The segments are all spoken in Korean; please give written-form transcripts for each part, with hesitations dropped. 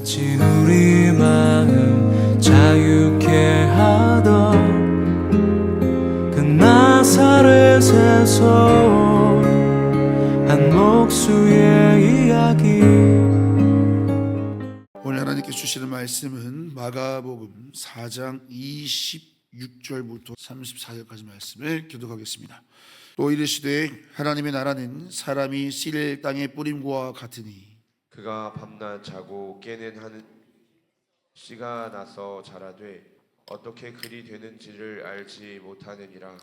같이 우리 마음 자유케 하던 그 나사렛에서 한 목수의 이야기. 오늘 하나님께 주시는 말씀은 마가복음 4장 26절부터 34절까지 말씀을 교독하겠습니다. 또 이르시되 하나님의 나라는 사람이 씨를 땅에 뿌림과 같으니 그가 밤낮 자고 깨는 하는 씨가 나서 자라되 어떻게 그리 되는지를 알지 못하느니라.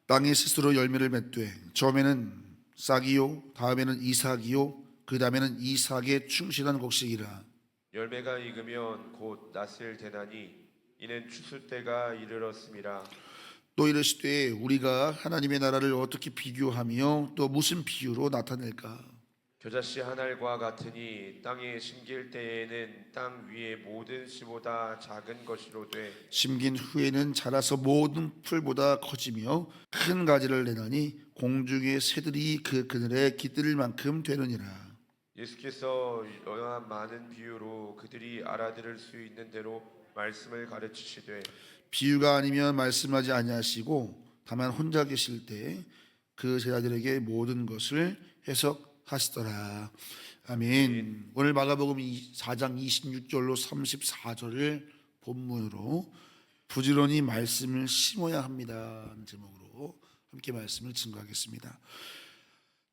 땅에 스스로 열매를 맺되 처음에는 싹이요 다음에는 이삭이요 그 다음에는 이삭의 충실한 곡식이라. 열매가 익으면 곧 낫을 대나니 이는 추수 때가 이르렀음이라. 또 이르시되 우리가 하나님의 나라를 어떻게 비교하며 또 무슨 비유로 나타낼까? 겨자씨 한 알과 같으니 땅에 심길 때에는 땅 위의 모든 씨보다 작은 것이로되 심긴 후에는 자라서 모든 풀보다 커지며 큰 가지를 내나니 공중의 새들이 그 그늘에 깃들 만큼 되느니라. 예수께서 이러한 많은 비유로 그들이 알아들을 수 있는 대로 말씀을 가르치시되 비유가 아니면 말씀하지 아니하시고 다만 혼자 계실 때 그 제자들에게 모든 것을 해석하시더라. 아멘. 오늘 마가복음 4장 26절로 34절을 본문으로 부지런히 말씀을 심어야 합니다 하는 제목으로 함께 말씀을 증거하겠습니다.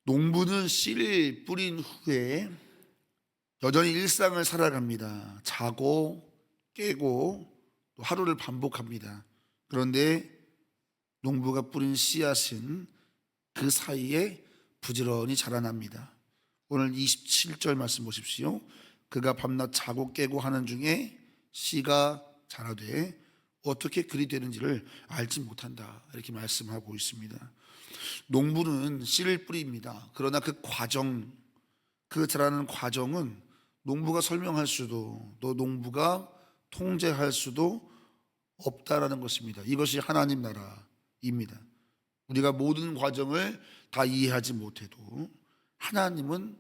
농부는 씨를 뿌린 후에 여전히 일상을 살아갑니다. 자고 깨고 또 하루를 반복합니다. 그런데 농부가 뿌린 씨앗은 그 사이에 부지런히 자라납니다. 오늘 27절 말씀 보십시오. 그가 밤낮 자고 깨고 하는 중에 씨가 자라되 어떻게 그리 되는지를 알지 못한다 이렇게 말씀하고 있습니다. 농부는 씨를 뿌립니다. 그러나 그 과정, 그 자라는 과정은 농부가 설명할 수도 또 농부가 통제할 수도 없다라는 것입니다. 이것이 하나님 나라입니다. 우리가 모든 과정을 다 이해하지 못해도 하나님은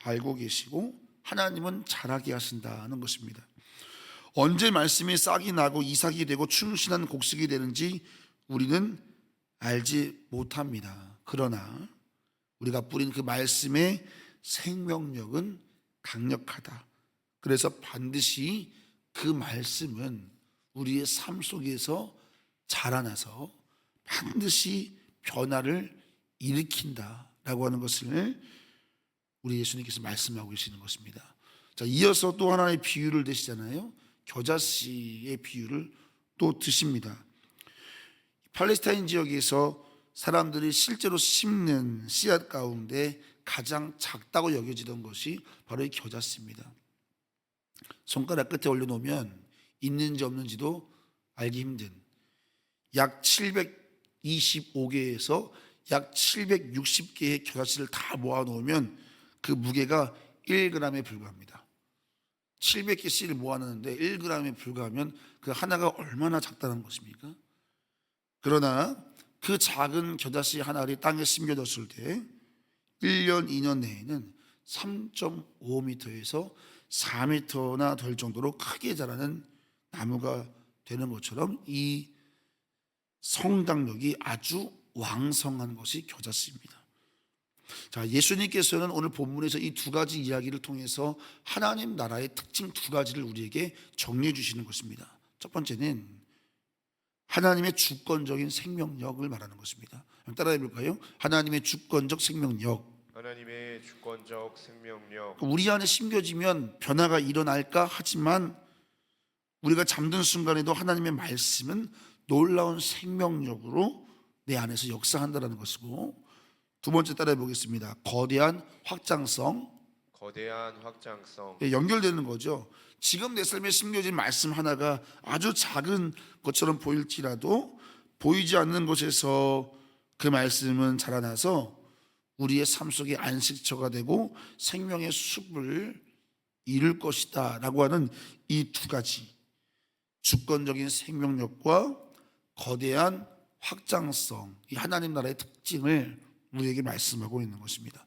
알고 계시고 하나님은 잘하게 하신다는 것입니다. 언제 말씀이 싹이 나고 이삭이 되고 충실한 곡식이 되는지 우리는 알지 못합니다. 그러나 우리가 뿌린 그 말씀의 생명력은 강력하다. 그래서 반드시 그 말씀은 우리의 삶 속에서 자라나서 반드시 변화를 일으킨다라고 하는 것을 우리 예수님께서 말씀하고 계시는 것입니다. 자, 이어서 또 하나의 비유를 드시잖아요. 겨자씨의 비유를 또 드십니다. 팔레스타인 지역에서 사람들이 실제로 심는 씨앗 가운데 가장 작다고 여겨지던 것이 바로 이 겨자씨입니다. 손가락 끝에 올려놓으면 있는지 없는지도 알기 힘든 약 725개에서 약 760개의 겨자씨를 다 모아놓으면 그 무게가 1g에 불과합니다. 700개 씨를 모아놨는데 1g에 불과하면 그 하나가 얼마나 작다는 것입니까? 그러나 그 작은 겨자씨 한 알이 땅에 심겨졌을 때 1년, 2년 내에는 3.5m에서 4m나 될 정도로 크게 자라는 나무가 되는 것처럼 이 성장력이 아주 왕성한 것이 겨자씨입니다. 자, 예수님께서는 오늘 본문에서 이 두 가지 이야기를 통해서 하나님 나라의 특징 두 가지를 우리에게 정리해 주시는 것입니다. 첫 번째는 하나님의 주권적인 생명력을 말하는 것입니다. 따라해 볼까요? 하나님의 주권적 생명력. 하나님의 주권적 생명력. 우리 안에 심겨지면 변화가 일어날까 하지만 우리가 잠든 순간에도 하나님의 말씀은 놀라운 생명력으로 내 안에서 역사한다는 것이고, 두 번째 따라해 보겠습니다. 거대한 확장성. 거대한 확장성. 연결되는 거죠. 지금 내 삶에 심겨진 말씀 하나가 아주 작은 것처럼 보일지라도 보이지 않는 곳에서 그 말씀은 자라나서 우리의 삶 속에 안식처가 되고 생명의 숲을 이룰 것이다 라고 하는 이 두 가지, 주권적인 생명력과 거대한 확장성, 이 하나님 나라의 특징을 우리에게 말씀하고 있는 것입니다.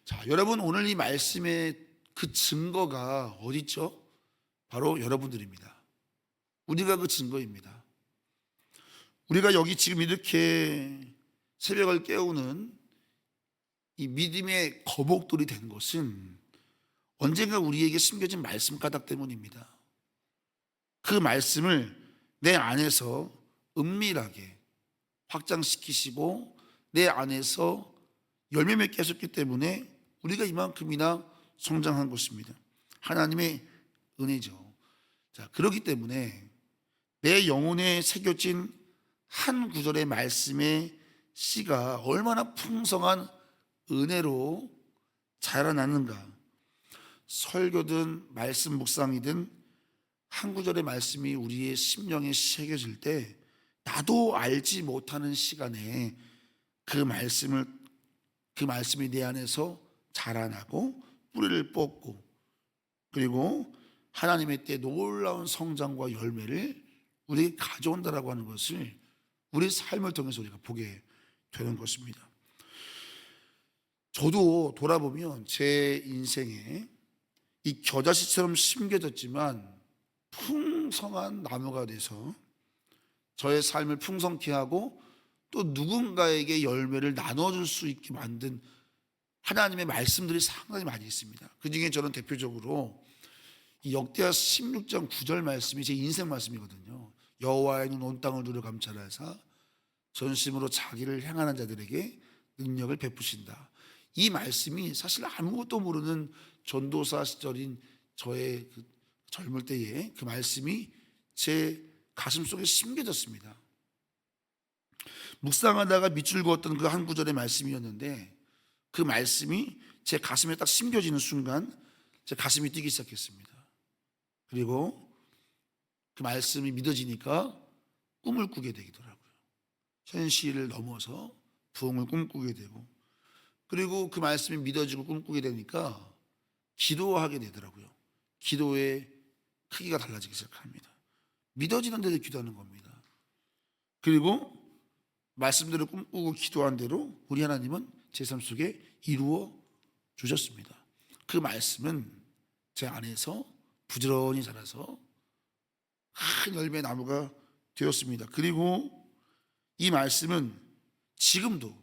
자, 여러분, 오늘 이 말씀의 그 증거가 어디 있죠? 바로 여러분들입니다. 우리가 그 증거입니다. 우리가 여기 지금 이렇게 새벽을 깨우는 이 믿음의 거목돌이 된 것은 언젠가 우리에게 심겨진 말씀 가닥 때문입니다. 그 말씀을 내 안에서 은밀하게 확장시키시고 내 안에서 열매 맺게 하셨기 때문에 우리가 이만큼이나 성장한 것입니다. 하나님의 은혜죠. 자, 그렇기 때문에 내 영혼에 새겨진 한 구절의 말씀의 씨가 얼마나 풍성한 은혜로 자라나는가. 설교든 말씀 묵상이든 한 구절의 말씀이 우리의 심령에 새겨질 때 나도 알지 못하는 시간에 그 말씀이 내 안에서 자라나고 뿌리를 뽑고 그리고 하나님의 때 놀라운 성장과 열매를 우리에게 가져온다라고 하는 것을 우리 삶을 통해서 우리가 보게 되는 것입니다. 저도 돌아보면 제 인생에 이 겨자씨처럼 심겨졌지만 풍성한 나무가 돼서 저의 삶을 풍성케 하고 또 누군가에게 열매를 나눠줄 수 있게 만든 하나님의 말씀들이 상당히 많이 있습니다. 그 중에 저는 대표적으로 이 역대하 16장 9절 말씀이 제 인생 말씀이거든요. 여호와의 눈 온 땅을 두루 감찰하사 전심으로 자기를 향하는 자들에게 능력을 베푸신다. 이 말씀이 사실 아무것도 모르는 전도사 시절인 저의 그 젊을 때에 그 말씀이 제 가슴 속에 심겨졌습니다. 묵상하다가 밑줄 그었던 그 한 구절의 말씀이었는데 그 말씀이 제 가슴에 딱 심겨지는 순간 제 가슴이 뛰기 시작했습니다. 그리고 그 말씀이 믿어지니까 꿈을 꾸게 되더라고요. 현실을 넘어서 부흥을 꿈꾸게 되고 그리고 그 말씀이 믿어지고 꿈꾸게 되니까 기도하게 되더라고요. 기도의 크기가 달라지기 시작합니다. 믿어지는 대로 기도하는 겁니다. 그리고 말씀대로 꿈꾸고 기도한 대로 우리 하나님은 제 삶 속에 이루어 주셨습니다. 그 말씀은 제 안에서 부지런히 자라서 큰 열매 나무가 되었습니다. 그리고 이 말씀은 지금도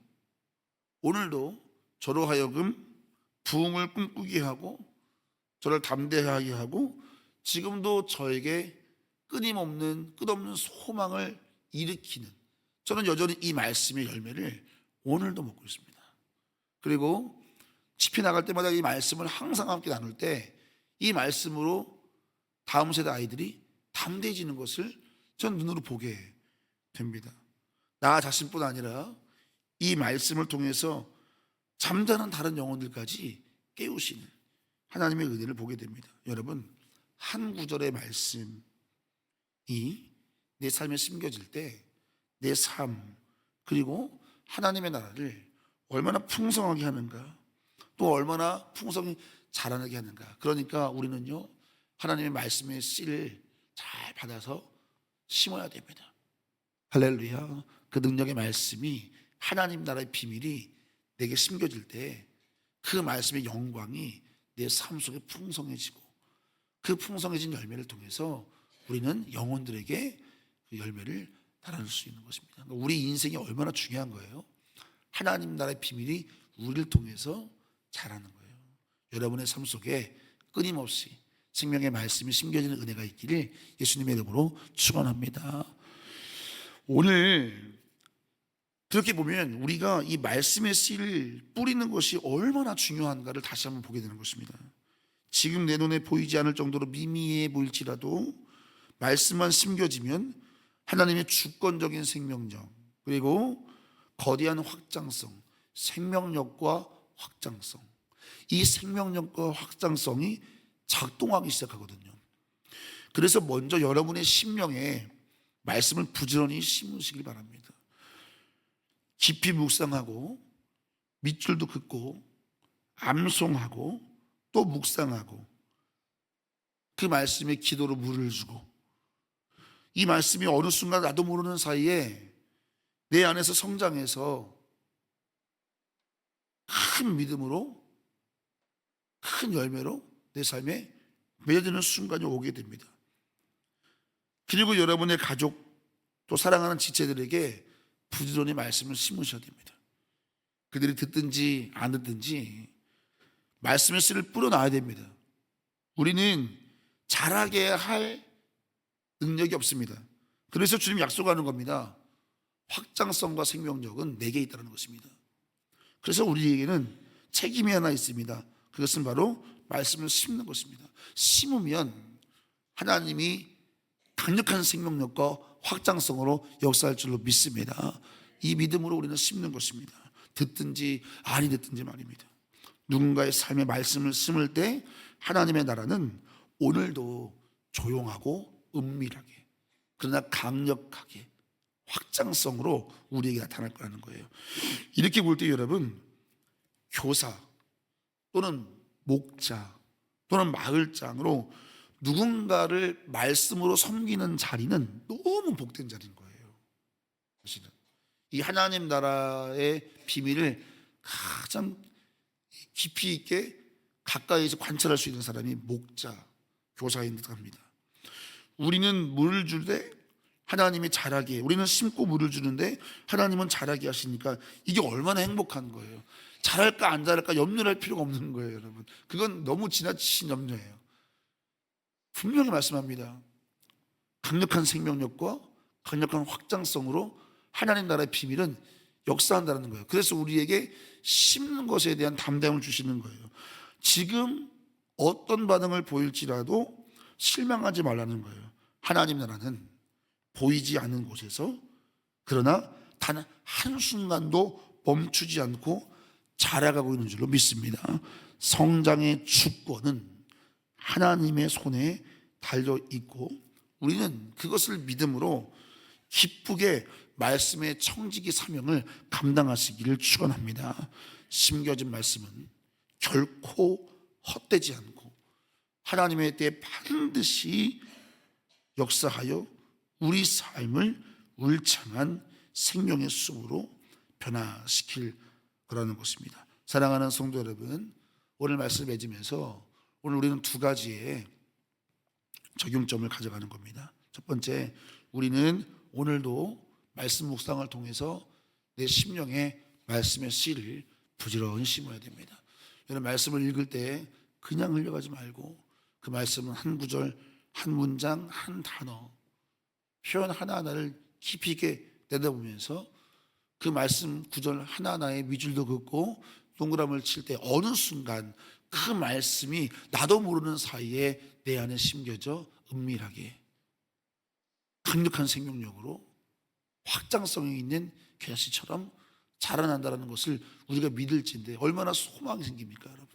오늘도 저로 하여금 부흥을 꿈꾸게 하고 저를 담대하게 하고 지금도 저에게 끝없는 소망을 일으키는 저는 여전히 이 말씀의 열매를 오늘도 먹고 있습니다. 그리고 집회 나갈 때마다 이 말씀을 항상 함께 나눌 때 이 말씀으로 다음 세대 아이들이 담대해지는 것을 전 눈으로 보게 됩니다. 나 자신뿐 아니라 이 말씀을 통해서 잠자는 다른 영혼들까지 깨우시는 하나님의 은혜를 보게 됩니다. 여러분, 한 구절의 말씀이 내 삶에 심겨질 때 내 삶 그리고 하나님의 나라를 얼마나 풍성하게 하는가, 또 얼마나 풍성히 자라나게 하는가. 그러니까 우리는요 하나님의 말씀의 씨를 잘 받아서 심어야 됩니다. 할렐루야. 그 능력의 말씀이 하나님 나라의 비밀이 내게 심겨질 때 그 말씀의 영광이 내 삶 속에 풍성해지고 그 풍성해진 열매를 통해서 우리는 영혼들에게 그 열매를 달아줄 수 있는 것입니다. 그러니까 우리 인생이 얼마나 중요한 거예요. 하나님 나라의 비밀이 우리를 통해서 자라는 거예요. 여러분의 삶 속에 끊임없이 생명의 말씀이 심겨지는 은혜가 있기를 예수님의 이름으로 축원합니다. 오늘 그렇게 보면 우리가 이 말씀의 씨를 뿌리는 것이 얼마나 중요한가를 다시 한번 보게 되는 것입니다. 지금 내 눈에 보이지 않을 정도로 미미해 보일지라도 말씀만 심겨지면 하나님의 주권적인 생명력 그리고 거대한 확장성, 생명력과 확장성, 이 생명력과 확장성이 작동하기 시작하거든요. 그래서 먼저 여러분의 심령에 말씀을 부지런히 심으시길 바랍니다. 깊이 묵상하고 밑줄도 긋고 암송하고 또 묵상하고 그 말씀에 기도로 물을 주고 이 말씀이 어느 순간 나도 모르는 사이에 내 안에서 성장해서 큰 믿음으로 큰 열매로 내 삶에 맺어지는 순간이 오게 됩니다. 그리고 여러분의 가족 또 사랑하는 지체들에게 부지런히 말씀을 심으셔야 됩니다. 그들이 듣든지 안 듣든지 말씀의 씨를 뿌려놔야 됩니다. 우리는 잘하게 할 능력이 없습니다. 그래서 주님 약속하는 겁니다. 확장성과 생명력은 내게 있다는 것입니다. 그래서 우리에게는 책임이 하나 있습니다. 그것은 바로 말씀을 심는 것입니다. 심으면 하나님이 강력한 생명력과 확장성으로 역사할 줄로 믿습니다. 이 믿음으로 우리는 심는 것입니다. 듣든지 아니 듣든지 말입니다. 누군가의 삶의 말씀을 심을 때 하나님의 나라는 오늘도 조용하고 은밀하게 그러나 강력하게 확장성으로 우리에게 나타날 거라는 거예요. 이렇게 볼 때 여러분, 교사 또는 목자 또는 마을장으로 누군가를 말씀으로 섬기는 자리는 너무 복된 자리인 거예요. 사실은 이 하나님 나라의 비밀을 가장 깊이 있게 가까이에서 관찰할 수 있는 사람이 목자, 교사인 듯 합니다. 우리는 물을 줄 때 하나님이 자라게, 우리는 심고 물을 주는데 하나님은 자라게 하시니까 이게 얼마나 행복한 거예요. 자랄까 안 자랄까 염려를 할 필요가 없는 거예요, 여러분. 그건 너무 지나치신 염려예요. 분명히 말씀합니다. 강력한 생명력과 강력한 확장성으로 하나님 나라의 비밀은 역사한다는 거예요. 그래서 우리에게 심는 것에 대한 담대함을 주시는 거예요. 지금 어떤 반응을 보일지라도 실망하지 말라는 거예요. 하나님 나라는 보이지 않는 곳에서 그러나 단 한순간도 멈추지 않고 자라가고 있는 줄로 믿습니다. 성장의 주권은 하나님의 손에 달려 있고 우리는 그것을 믿음으로 기쁘게 말씀의 청지기 사명을 감당하시기를 축원합니다. 심겨진 말씀은 결코 헛되지 않고 하나님의 때에 반드시 역사하여 우리 삶을 울창한 생명의 숲으로 변화시킬 거라는 것입니다. 사랑하는 성도 여러분, 오늘 말씀을 맺으면서 오늘 우리는 두 가지의 적용점을 가져가는 겁니다. 첫 번째, 우리는 오늘도 말씀 묵상을 통해서 내 심령에 말씀의 씨를 부지런히 심어야 됩니다. 여러분, 말씀을 읽을 때 그냥 흘려가지 말고 그 말씀은 한 구절, 한 문장, 한 단어, 표현 하나하나를 깊이 있게 내다보면서 그 말씀 구절 하나하나에 밑줄도 긋고 동그라미를 칠 때 어느 순간 그 말씀이 나도 모르는 사이에 내 안에 심겨져 은밀하게 강력한 생명력으로 확장성이 있는 겨자씨처럼 자라난다는 것을 우리가 믿을지인데 얼마나 소망이 생깁니까, 여러분?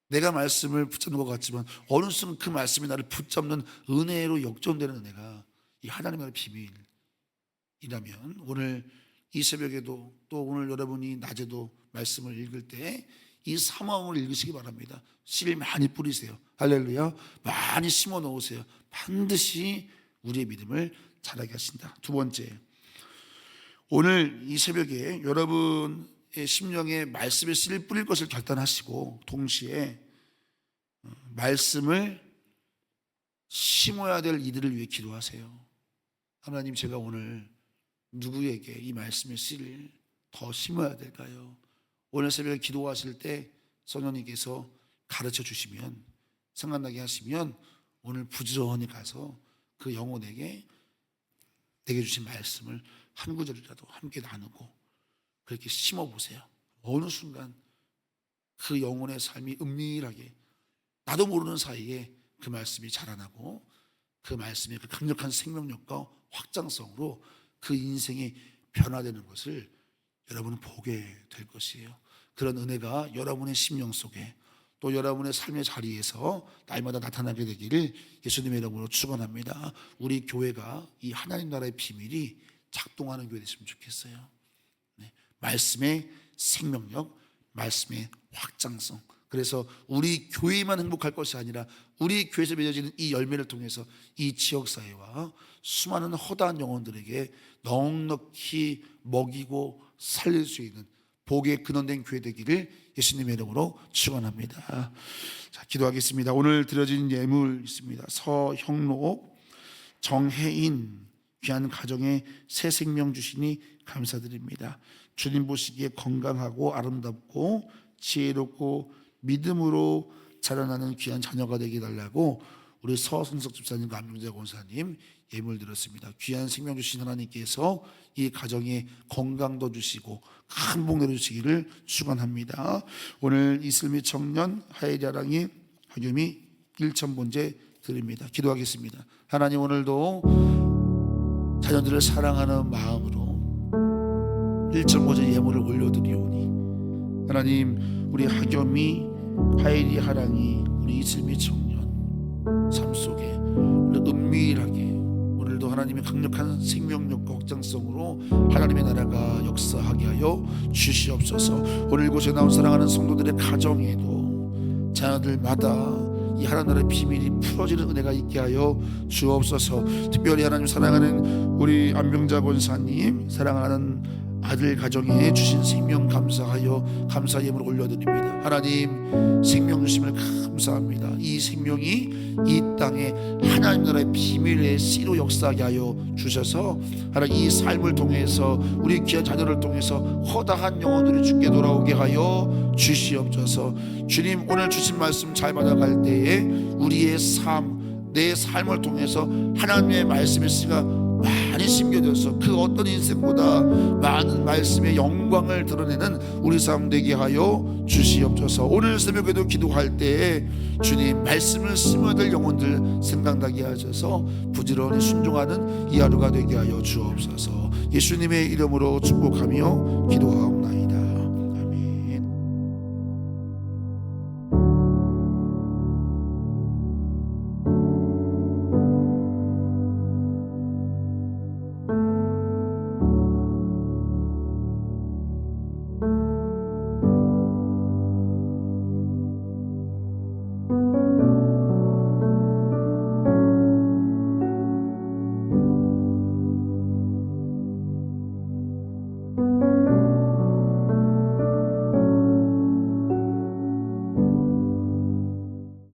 내가 말씀을 붙잡는 것 같지만 어느 순간 그 말씀이 나를 붙잡는 은혜로 역전되는 은혜가 이 하나님의 비밀이라면 오늘 이 새벽에도 또 오늘 여러분이 낮에도 말씀을 읽을 때 이 사마음을 읽으시기 바랍니다. 씨를 많이 뿌리세요. 할렐루야. 많이 심어 놓으세요. 반드시 우리의 믿음을 자라게 하신다. 두 번째, 오늘 이 새벽에 여러분의 심령에 말씀의 씨를 뿌릴 것을 결단하시고 동시에 말씀을 심어야 될 이들을 위해 기도하세요. 하나님, 제가 오늘 누구에게 이 말씀의 씨를 더 심어야 될까요? 오늘 새벽에 기도하실 때 성령님께서 가르쳐 주시면, 생각나게 하시면 오늘 부지런히 가서 그 영혼에게 내게 주신 말씀을 한 구절이라도 함께 나누고 그렇게 심어보세요. 어느 순간 그 영혼의 삶이 은밀하게 나도 모르는 사이에 그 말씀이 자라나고 그 말씀의 그 강력한 생명력과 확장성으로 그 인생이 변화되는 것을 여러분은 보게 될 것이에요. 그런 은혜가 여러분의 심령 속에 또 여러분의 삶의 자리에서 날마다 나타나게 되기를 예수님의 이름으로 축원합니다. 우리 교회가 이 하나님 나라의 비밀이 작동하는 교회 됐으면 좋겠어요. 네. 말씀의 생명력, 말씀의 확장성. 그래서 우리 교회만 행복할 것이 아니라 우리 교회에서 맺어지는 이 열매를 통해서 이 지역사회와 수많은 허다한 영혼들에게 넉넉히 먹이고 살릴 수 있는 복의 근원된 교회 되기를 예수님의 이름으로 축원합니다. 자, 기도하겠습니다. 오늘 드려진 예물 있습니다. 서형록, 정혜인 귀한 가정에 새 생명 주시니 감사드립니다. 주님 보시기에 건강하고 아름답고 지혜롭고 믿음으로 자라나는 귀한 자녀가 되게 달라고 우리 서승석 집사님과 안명재 권사님 예물 드렸습니다. 귀한 생명 주신 하나님께서 이 가정에 건강도 주시고 큰 복 내려주시기를 축원합니다. 오늘 이슬미 청년 하예리 아랑이 하겸이 1,000번째 드립니다. 기도하겠습니다. 하나님, 오늘도 자녀들을 사랑하는 마음으로 1,000번째 예물을 올려드리오니 하나님, 우리 하겸이 하예리 하랑이 우리 이슬미 청년 삶 속에 우리 은밀하게 오늘도 하나님의 강력한 생명력과 확장성으로 하나님의 나라가 역사하게 하여 주시옵소서. 오늘 이곳에 나온 사랑하는 성도들의 가정에도 자녀들마다 이 하나님 나라의 비밀이 풀어지는 은혜가 있게 하여 주옵소서. 특별히 하나님 사랑하는 우리 안병자 권사님 사랑하는 아들 가정에 주신 생명 감사하여 감사 예물을 올려드립니다. 하나님, 생명 주심을 감사합니다. 이 생명이 이 땅에 하나님 나라의 비밀의 씨로 역사하게 하여 주셔서 하나님 이 삶을 통해서 우리 귀한 자녀를 통해서 허다한 영혼들이 주께 돌아오게 하여 주시옵소서. 주님, 오늘 주신 말씀 잘 받아갈 때에 우리의 삶, 내 삶을 통해서 하나님의 말씀의 씨가 많이 심겨져서 그 어떤 인생보다 많은 말씀의 영광을 드러내는 우리 삶 되게 하여 주시옵소서. 오늘 새벽에도 기도할 때에 주님 말씀을 심어야 될 영혼들 생각나게 하셔서 부지런히 순종하는 이 하루가 되게 하여 주옵소서. 예수님의 이름으로 축복하며 기도하옵나이다.